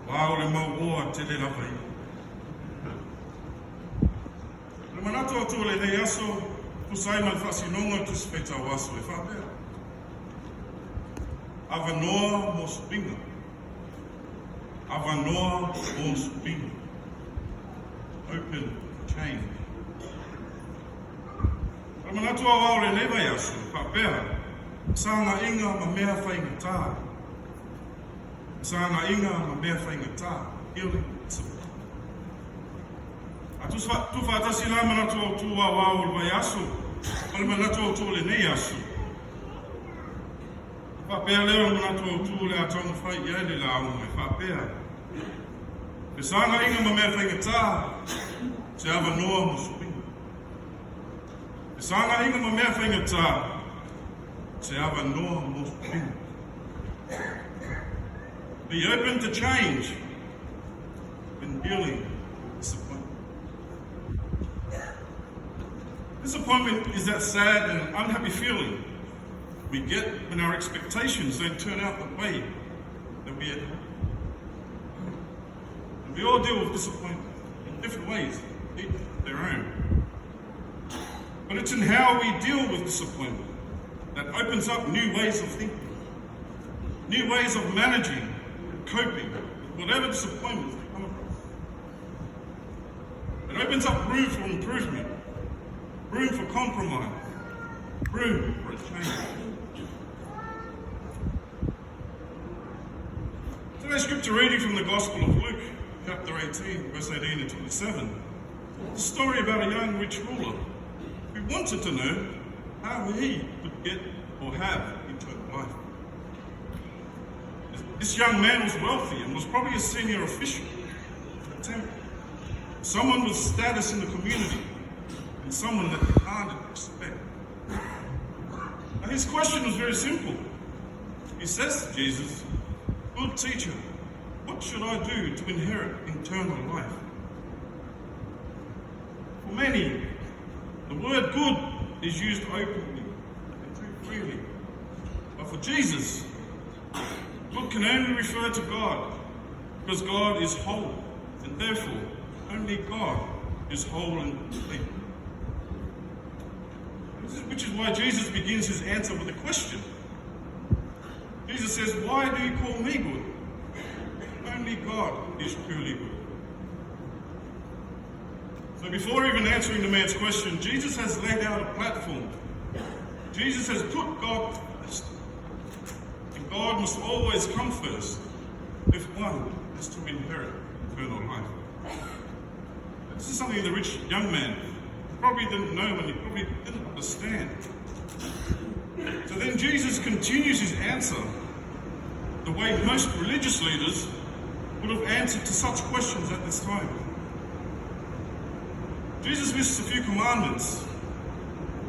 Wā o le mauoa te le lawhai. Le manato atu le nei aso, kusai mai whasinonga tu spetau aso e whapea. Avanoa mo spinga. Avanoa mo spinga. Open change. Le manato au le nei aso, whapea. Sanga inga ma mea whainga tā. Sanga inga ma mea whainga tā. Healing support. A tu whaatasi la manatu au tu wau le vai aso. Ma le manatu au tu le nei aso. Whapea leo manatu au tu le atonga whai iai le la au me whapea. Pe sanga inga ma mea whainga tā. Se ava noa mo supinga. Pe sanga inga ma mea whainga tā. Se ava noa mo supinga. Be open to change in healing disappointment. Disappointment is that sad and unhappy feeling we get when our expectations don't turn out the way that we had hoped. And we all deal with disappointment in different ways, each their own. But it's in how we deal with disappointment that opens up new ways of thinking, new ways of managing, coping with whatever disappointments we come across. It opens up room for improvement, room for compromise, room for a change. Today's scripture reading from the Gospel of Luke, chapter 18, verse 18 and 27. It's a story about a young rich ruler who wanted to know how he could get or have eternal life. This young man was wealthy and was probably a senior official in the temple. Someone with status in the community and someone that demanded respect. And his question was very simple. He says to Jesus, "Good teacher, what should I do to inherit eternal life?" For many, the word good is used openly and too freely. But for Jesus, good can only refer to God, because God is whole, and therefore only God is whole and complete. Which is why Jesus begins his answer with a question. Jesus says, "Why do you call me good? Only God is truly good." So before even answering the man's question, Jesus has laid out a platform. Jesus has put God first. And God must always come first if one is to inherit eternal life. This is something the rich young man probably didn't know and he probably didn't understand. So then Jesus continues his answer the way most religious leaders would have answered to such questions at this time. Jesus lists a few commandments,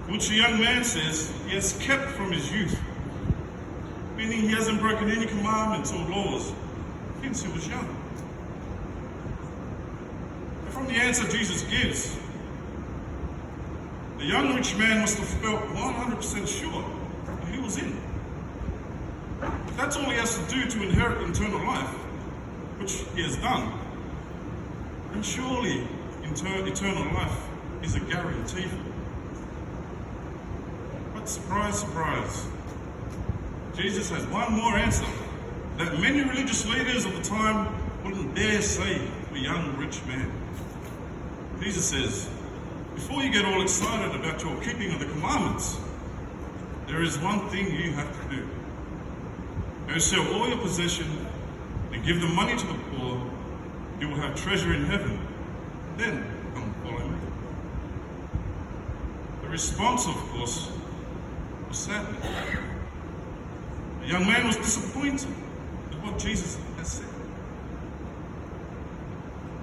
which the young man says he has kept from his youth, meaning he hasn't broken any commandments or laws since he was young. And from the answer Jesus gives, the young rich man must have felt 100% sure that he was in. But that's all he has to do to inherit eternal life, which he has done. And surely eternal life is a guarantee. But surprise, surprise, Jesus has one more answer that many religious leaders of the time wouldn't dare say to a young rich man. Jesus says, "Before you get all excited about your keeping of the commandments, there is one thing you have to do. Go sell all your possession and give the money to the poor. You will have treasure in heaven. Then come follow me." The response, of course, was sadness. The young man was disappointed at what Jesus had said.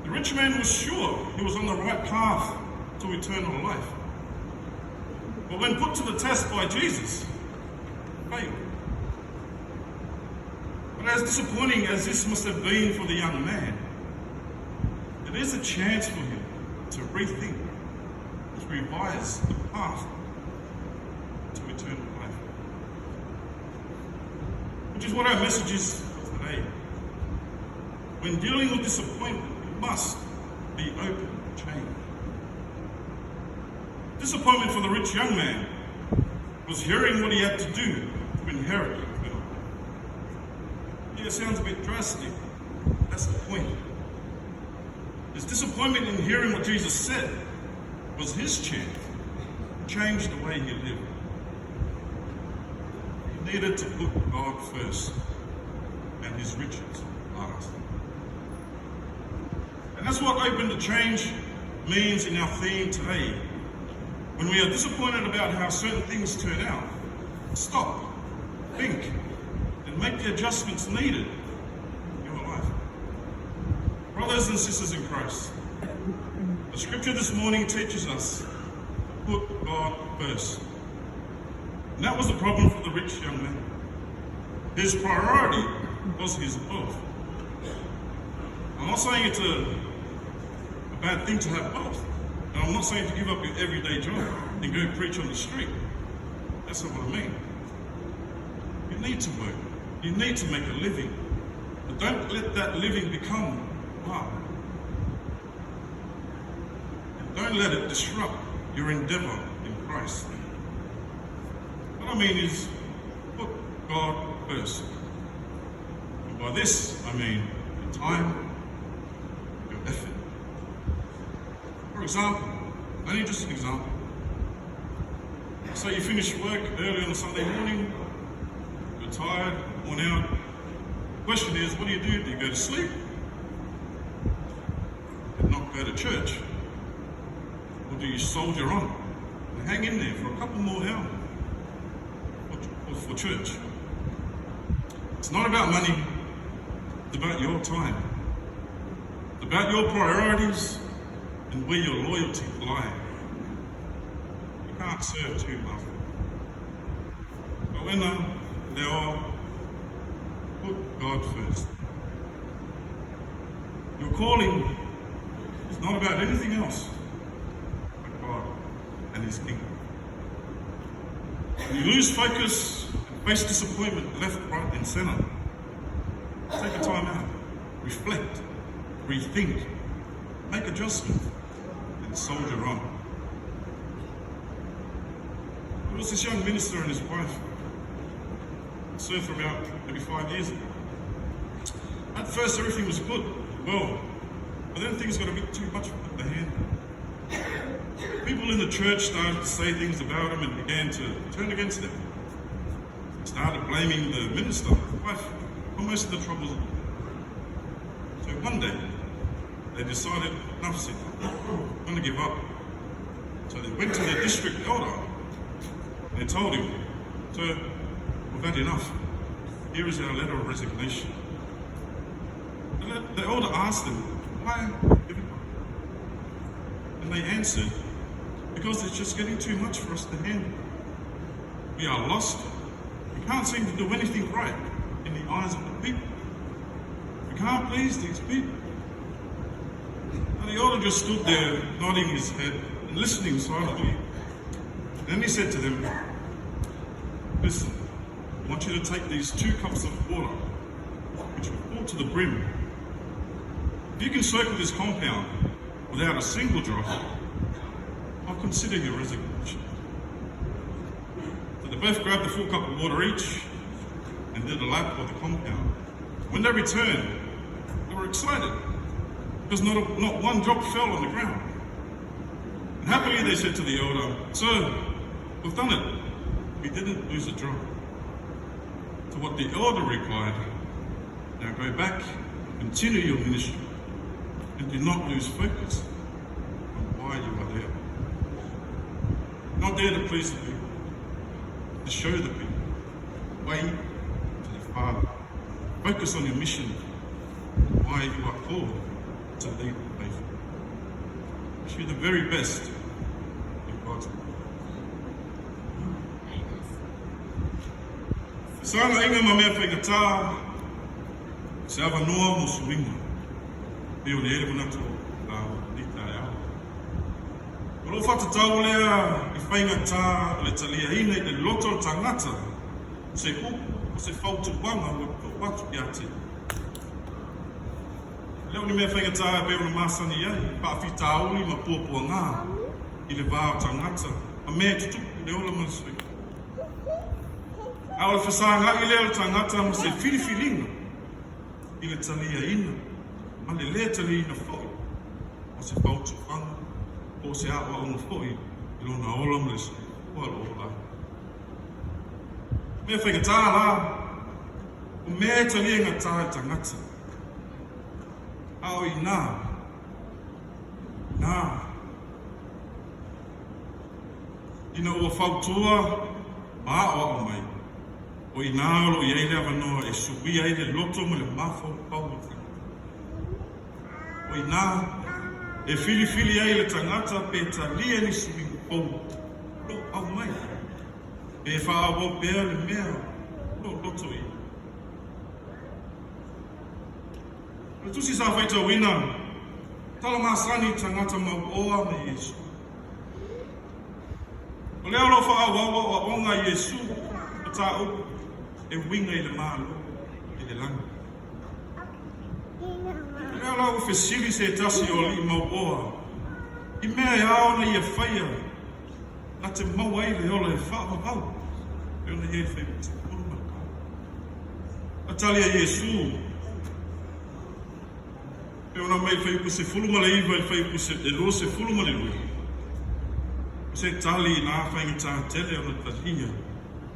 The rich man was sure he was on the right path to eternal life. But when put to the test by Jesus, he failed. But as disappointing as this must have been for the young man, it is a chance for him to rethink, to revise the path to eternal life. Which is what our message is for today. when dealing with disappointment, you must be open to change. Disappointment for the rich young man was hearing what he had to do to inherit it. Yeah, it sounds a bit drastic. That's the point. His disappointment in hearing what Jesus said was his chance to change the way he lived. He needed to put God first and his riches last. And that's what open to change means in our theme today. When we are disappointed about how certain things turn out, stop, think, and make the adjustments needed in your life. Brothers and sisters in Christ, the scripture this morning teaches us to put God first. And that was the problem for the rich young man. His priority was his wealth. I'm not saying it's a bad thing to have both. And I'm not saying to give up your everyday job and go preach on the street. That's not what I mean. You need to work. You need to make a living. But don't let that living become hard. And don't let it disrupt your endeavor in Christ. What I mean is, put God first. And by this, I mean your time, your effort. For example, only just an example. Say you finish work early on a Sunday morning, you're tired, worn out. The question is, what do? Do you go to sleep? And not go to church? Or do you soldier on and hang in there for a couple more hours for church? It's not about money, it's about your time. It's about your priorities and where your loyalty lies. You can't serve two masters. But when they are, put God first. Your calling is not about anything else but God and His kingdom. When you lose focus and face disappointment left, right, and centre, take a time out, reflect, rethink, make adjustments, and soldier on. There was this young minister and his wife served for about maybe 5 years ago. At first everything was good, well, but then things got a bit too much for the hand. People in the church started to say things about him and began to turn against him. Started blaming the minister, the wife, for most of the troubles. So one day, they decided, enough's it, I'm going to give up. So they went to their district elder and they told him, "Sir, we've had enough. Here is our letter of resignation." The elder asked them, "Why giving up?" And they answered, "Because it's just getting too much for us to handle. We are lost. We can't seem to do anything right in the eyes of the people. We can't please these people." And the elder just stood there, nodding his head and listening silently. Then he said to them, "Listen, I want you to take these 2 cups of water, which will fill to the brim. If you can circle this compound without a single drop, I'll consider your resignation." So they both grabbed the full cup of water each and did a lap of the compound. When they returned, they were excited because not one drop fell on the ground. And happily they said to the elder, "Sir, we've done it. We didn't lose a drop." To what the elder replied, "Now go back, continue your ministry, and do not lose focus on why you are there. Not there to please the people, to show the people, way to the Father. Focus on your mission, why you are called to lead the faithful. Wish you the very best in God's will." Sana inga mamea whaikata, se awa noa mo suinga. Peo le ere manatu la nita e au. Olo whatatau lea I whaingata le talia hine le loto tangata. Se kupu o se whautu wanga o watu i ate. leo ni mea whaingataa e peo na masani ai, pa'awhita auli ma puapua ngā, I le vā o tangata, a mea tutuku le ola masui. A o le whasāngai leo le tangata ma se whiriwhiringa, I le talia ina, ma le talia ina whoi, o se pautu whanga, o se awa o na whoi, I lona ola ma le sui, o alo ola. Mea whaingataa la, o mea talia ngā tāi tangata, ao I nā, ina ua whautua, ma o mai, o I nā olo I eile avanoa e subi eile loto ma le mafo pau. O I nā, e whiriwhiri eile tangata pe talia ni subi pau, lo au mai, e whaawo pēr le mea, lo loto I. Le tusi sa whaita wina, tala masani tangata mau oa me Yesu. O leo lo whaawawa o onga Yesu, o tā upu, e winga I le mālo, I le langa. O leo lau whesiri se tasi o li mau oa, I mea e ao na I e whaia, na te mau ai le ola e whaawawau, e ona e whai te kurumaka. A tali a Yesu, e ona mai whai ku se fuluma le iwa, e whai ku se e lo se fuluma le lui. Se tali nā whaingita tele ona tahia,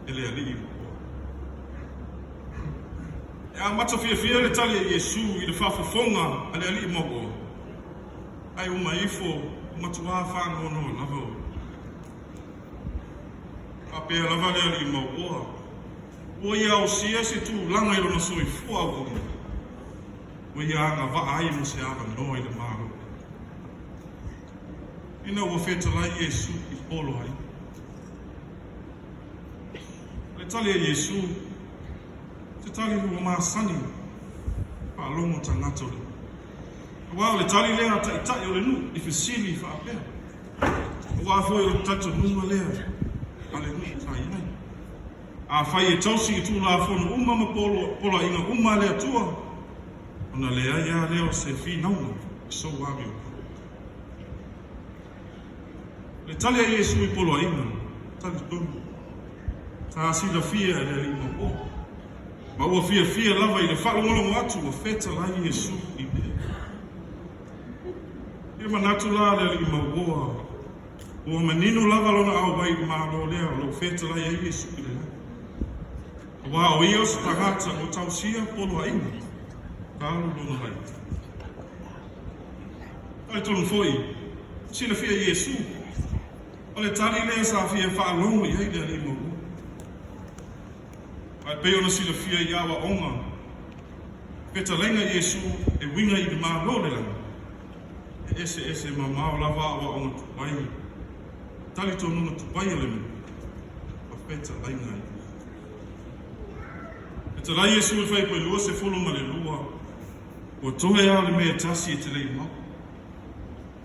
e le ali I e a mata fia le tali a Yesu I le whawhawhonga, a le ali I mogo. Ai uma ifo, matua whanono lava o. A pēr lava le ali I mogo. Ua ia o sia se tu langa I lona soi fua o. Ua ia anga wa ai mo se awa no I le maro. Ina ua whetala Yesu I polo ai. Le tali a Yesu, te tali hua maasani, pa longo tangata le. Ua le tali lea ta itai o le nu, I whesili I whaapea. Ua foi o tata nunga lea, a le nu tai ai. A whai e tausi I tu la fono uma ma pola inga uma lea tua, ona lea ia leo se fi naunga, so wami o. Le tali a Yesu I polo inga, tali tonu. Ta sila fia e le lima o. Ma ua fia lava I le whalongolongo atu o feta la Yesu I me. E manatu la le lima oa. Ua manino lava lona au wai malo lea lo feta la Yesu I le. Ua o ia o tangata o tausia polo a inga. Kalu lona lai. Ai tonu foi. Sila fia Yesu. O le tali lea sa fia whaalongo I heile lima oa. Ai pei ona sila fia I awa onga. Peta lenga Yesu e winga I le mālo le langa. E ese ma mao lava awa onga tupai. Tali tonuna tupai le mu. Pa peta lenga I. Peta la Yesu e whai pai lua se fulu ma le lua. Ua tohe a le mea tasi e te lei mau.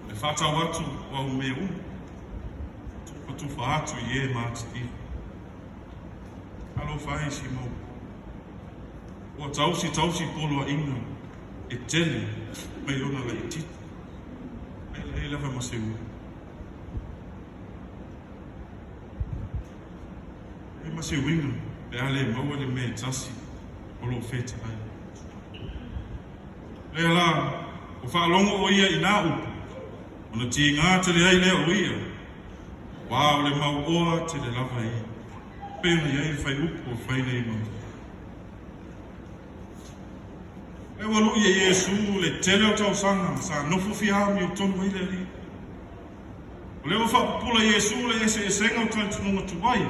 Le whatau atu wa o mea u. Tufa atu I e maati I. Alo fai si mau. Ua tausi polo a inga. E tele. Mai ona la I titi. Ai lava ma se ua. E ma se winga. E ale maua le mea tasi. Olo feta ai. Lea la. O whaalongo o ia I nā upu. Ona ti ngā tele ai lea o ia. Wā o le mau oa te le lava I. Pena iai whai upu o whai nei mau. E walu I Yesu le tele o tau sanga, sa nofu fiami o tonu i le li. O leo whapupula Yesu le ese e senga o tai tununga tuwai.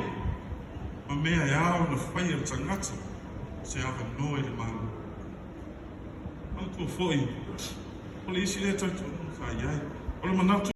Ma mea e ao na whai al tangata, se awa noe le malu. Ala tua foi, o le isi le tai tununga whai ai. O le manatu